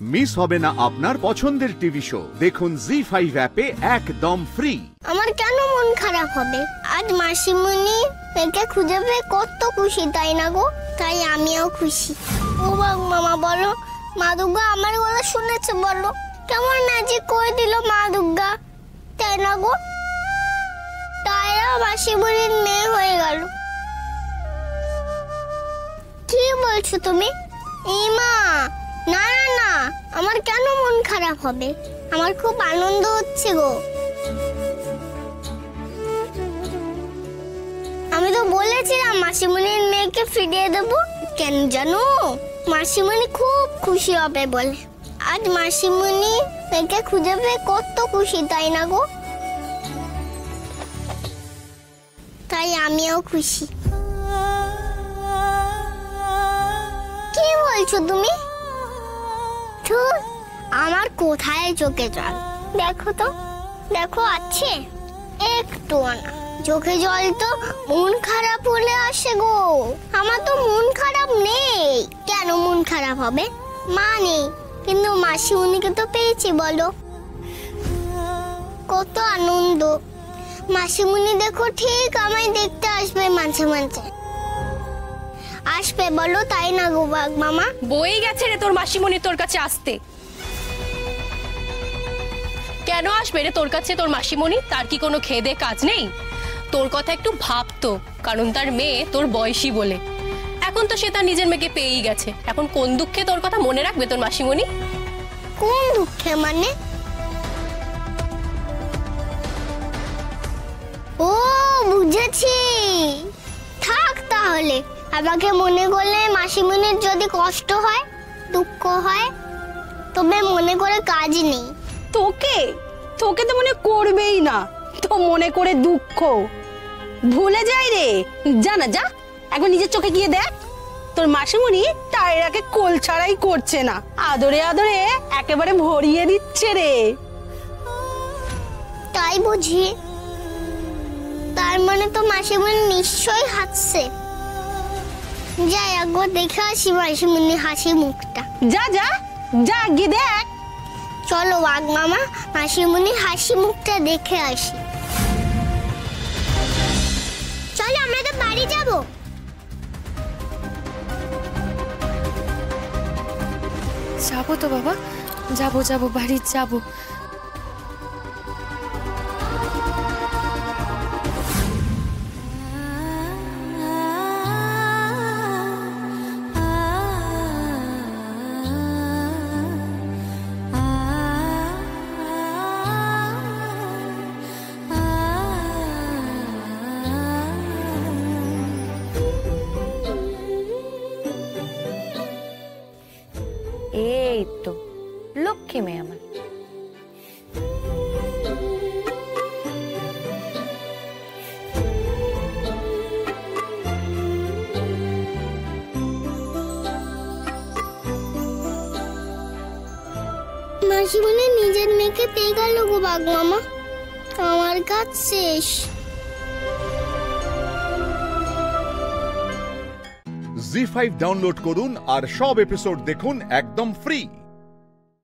Miss হবে না আপনার পছন্দের টিভি শো। দেখুন জি5 অ্যাপে একদম ফ্রি। আমার কেন মন খারাপ হবে? আজ মাসিমণি একে খুঁজে পেয়ে কত খুশি, তাই না গো? তাই আমিও খুশি। ও বাঘ মামা, বলো মা দুর্গা আমার গলা শুনেছে? বলো কেমন ম্যাজিক করে দিল মা দুর্গা, তাই না গো? তাইরা মাসিমণির মেয়ে হয়ে গেল। কি বলছো তুমি? এই মা, না না না, আমার কেন মন খারাপ হবে? আমার খুব আনন্দ হচ্ছে গো। আমি তো বলেছিলাম মাসিমণির মেয়েকে ফিরিয়ে দেবো। কেন জানো? মাসিমণি খুব খুশি হবে বলে। আজ মাসিমণি মেয়েকে খুঁজে পেয়ে কত খুশি, তাই না গো? তাই আমিও খুশি। কি বলছো তুমি? আমার কোথায় চোখে জল? দেখো তো, দেখো আছে একটু না। চোখে জল তো মন খারাপ হলে আসে গো। আমার তো মন খারাপ নেই। কেন মন খারাপ হবে? মা নেই, কিন্তু মাসিমণিকে তো পেয়েছি। বলো কত আনন্দ। মাসিমণি দেখো ঠিক আমায় দেখতে আসবে মাঝে মাঝে। আসবে বলো, তাই না গো বাঘ মামা? বই গেছে রে তোর মাসিমণি তোর কাছে আসতে। কেন আসবে রে তোর কাছে তোর মাসিমণি? তার কি কোনো খেদে কাজ নেই? তোর কথা একটু ভাবতো, কারণ তার মেয়ে তোর বয়সী বলে। এখন তো সে তার নিজের মেয়েকে পেয়েই গেছে। এখন কোন দুঃখে তোর কথা মনে রাখবে তোর মাসিমণি? কোন দুঃখে মানে? ও বুঝেছি। থাক তাহলে, আমাকে মনে করলে মাসিমণির যদি কষ্ট হয়, দুঃখ হয়, তবে মনে করে কাজ নেই। তোকে তোকে তো মনে করবেই না, তো মনে করে দুঃখ ভুলে যাই রে। যা না, যা একবার নিজের চোখে গিয়ে দেখ। তোর মাসিমণি টায়রাকে কোল ছাড়াই করছে না, আদরে আদরে একেবারে ভরিয়ে দিচ্ছে রে। তাই বুঝি? তার মানে তো মাসিমণি নিশ্চয়ই হাসছে। যাই একবার দেখে আসি মাসিমণি হাসি মুখটা। যা যা যা গিয়ে দেখ। চলো বাঘ মামা, মাসিমণি হাসি মুখটা দেখে আসি। চলো, আমরা তো বাড়ি যাব। যাবো তো বাবা, যাবো যাবো, বাড়ি যাবো। এই তো লক্ষ্মী মেয়ে আমার। মাসিমণি নিজের মেয়েকে পেয়ে গেল গো বাঘ মামা। আমার কাজ শেষ। জি5 ডাউনলোড করুন আর সব এপিসোড দেখুন একদম ফ্রি।